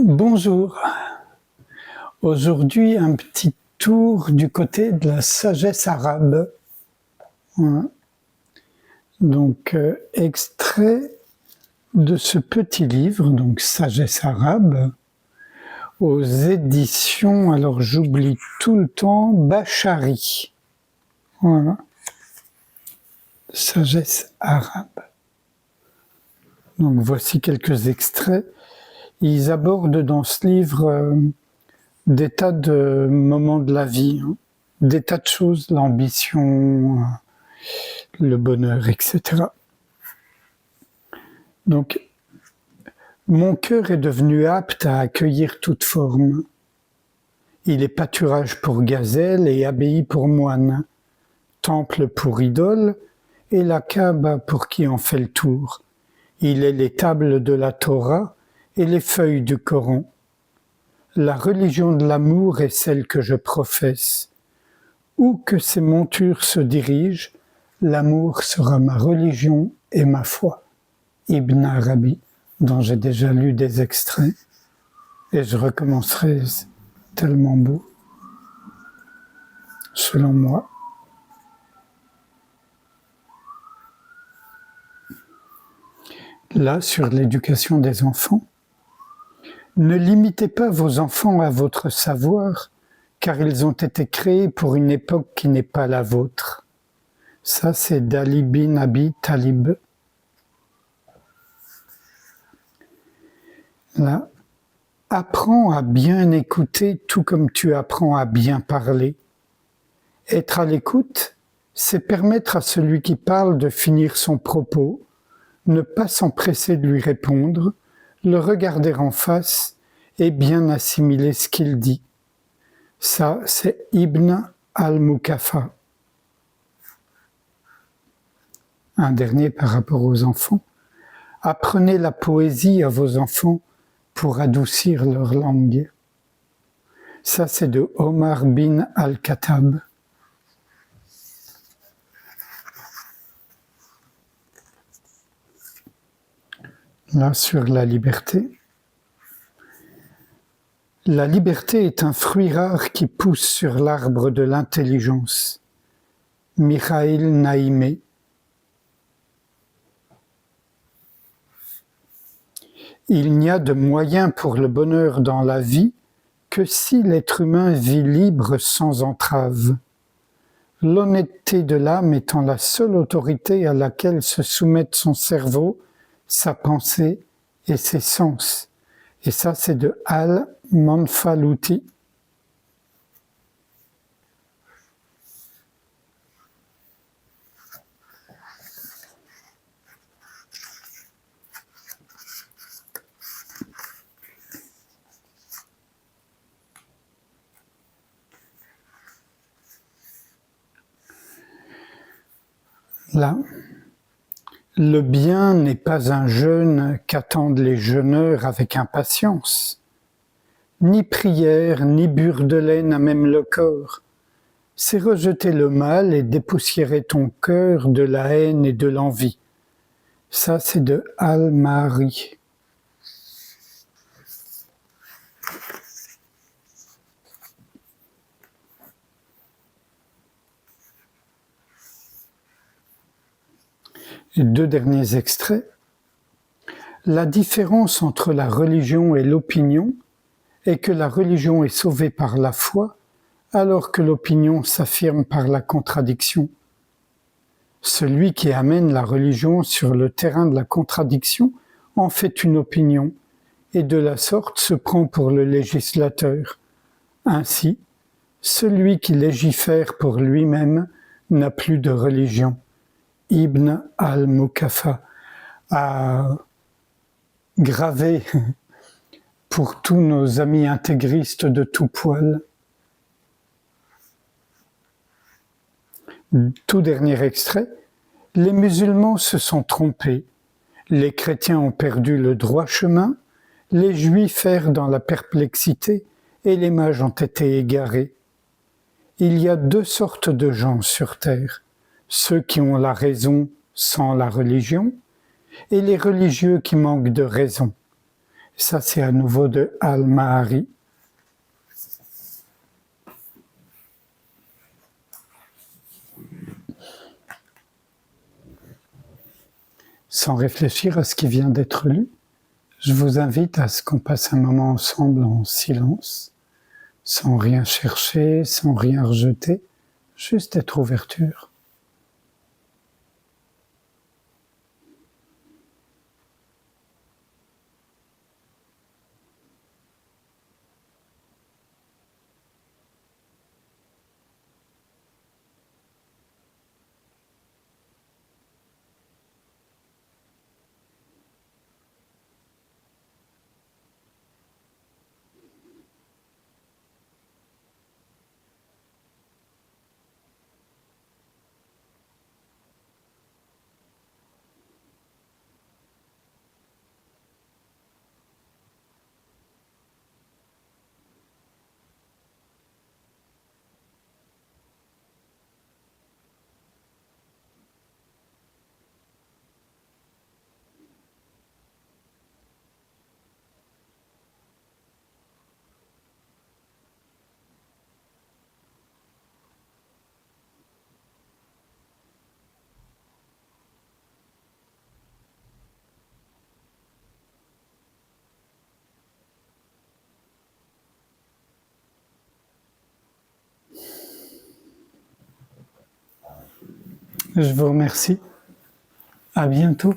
Bonjour. Aujourd'hui, un petit tour du côté de la sagesse arabe. Voilà. Donc, extrait de ce petit livre, donc Sagesse arabe, aux éditions, alors j'oublie tout le temps, Bachari. Voilà. Sagesse arabe. Donc, voici quelques extraits. Ils abordent dans ce livre des tas de moments de la vie, des tas de choses, l'ambition, le bonheur, etc. Donc, mon cœur est devenu apte à accueillir toute forme. Il est pâturage pour gazelle et abbaye pour moine, temple pour idole et la Kaaba pour qui en fait le tour. Il est les tables de la Torah et les feuilles du Coran. La religion de l'amour est celle que je professe. Où que ces montures se dirigent, l'amour sera ma religion et ma foi. Ibn Arabi, dont j'ai déjà lu des extraits, et je recommencerai, c'est tellement beau, selon moi. Là, sur l'éducation des enfants, ne limitez pas vos enfants à votre savoir, car ils ont été créés pour une époque qui n'est pas la vôtre. Ça, c'est d'Ali bin Abi Talib. Là, apprends à bien écouter tout comme tu apprends à bien parler. Être à l'écoute, c'est permettre à celui qui parle de finir son propos, ne pas s'empresser de lui répondre, le regarder en face et bien assimiler ce qu'il dit. Ça, c'est Ibn al-Mukafa. Un dernier par rapport aux enfants. Apprenez la poésie à vos enfants pour adoucir leur langue. Ça, c'est de Omar bin al-Khattab. Là, sur la liberté. La liberté est un fruit rare qui pousse sur l'arbre de l'intelligence. Mikhail Naïmé. Il n'y a de moyen pour le bonheur dans la vie que si l'être humain vit libre sans entrave. L'honnêteté de l'âme étant la seule autorité à laquelle se soumettent son cerveau, sa pensée et ses sens. Et ça, c'est de Al-Manfalouti. Là, le bien n'est pas un jeûne qu'attendent les jeûneurs avec impatience. Ni prière, ni bure-de-lait n'a même le corps. C'est rejeter le mal et dépoussiérer ton cœur de la haine et de l'envie. Ça, c'est de Al-Mahri. Et deux derniers extraits. La différence entre la religion et l'opinion est que la religion est sauvée par la foi, alors que l'opinion s'affirme par la contradiction. Celui qui amène la religion sur le terrain de la contradiction en fait une opinion, et de la sorte se prend pour le législateur. Ainsi, celui qui légifère pour lui-même n'a plus de religion. Ibn al-Mukafa a gravé pour tous nos amis intégristes de tout poil. Tout dernier extrait. Les musulmans se sont trompés. Les chrétiens ont perdu le droit chemin, les juifs errent dans la perplexité et les mages ont été égarés. Il y a deux sortes de gens sur terre. Ceux qui ont la raison sans la religion, et les religieux qui manquent de raison. Ça, c'est à nouveau de Al-Mahari. Sans réfléchir à ce qui vient d'être lu, je vous invite à ce qu'on passe un moment ensemble en silence, sans rien chercher, sans rien rejeter, juste être ouverture. Je vous remercie. À bientôt.